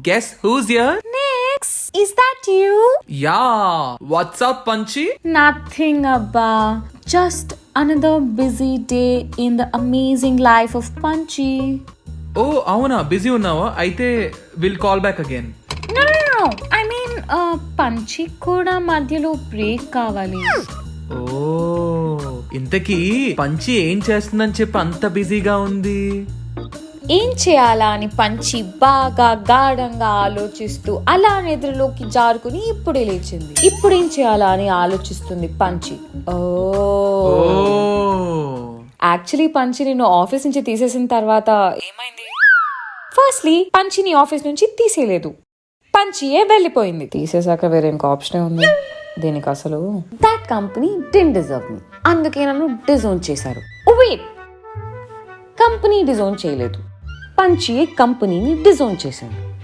guess who's here? Next, is that you? Yeah. What's up, Panchi? Nothing, Abba. Just another busy day in the amazing life of Punchy. Oh, అవునా busy ఉన్నావా? అయితే will call back again. No. I mean, Punchy కూడా మధ్యలో break కావాలి. ఓ, ఇంతకీ పంచి ఏం చేస్తుందని చెప్పి అంత బిజీగా ఉంది? ఏం చేయాలా అని పంచి బాగా గాఢంగా ఆలోచిస్తూ అలా నిద్రలోకి జారుకుని ఇప్పుడే లేచింది. ఇప్పుడు ఏం చేయాలా అని ఆలోచిస్తుంది పంచి. యాక్చువల్లీ పంచి నిన్ను ఆఫీస్ నుంచి తీసేసిన తర్వాత ఏమైంది? ఫస్ట్లీ పంచిని ఆఫీస్ నుంచి తీసేయలేదు, పంచియే వెళ్ళిపోయింది. తీసేసాక వేరే ఇంకో ఆప్షన్ ఉంది దీనికి. అసలు దట్ కంపెనీ డిడ్ డిజర్వ్ మీ, అందుకే నన్ను డిజోన్ చేశారు. వెయిట్, కంపెనీ డిజోన్ చేయలేదు, పంచి కంపెనీని డిజోన్ చేశాడు.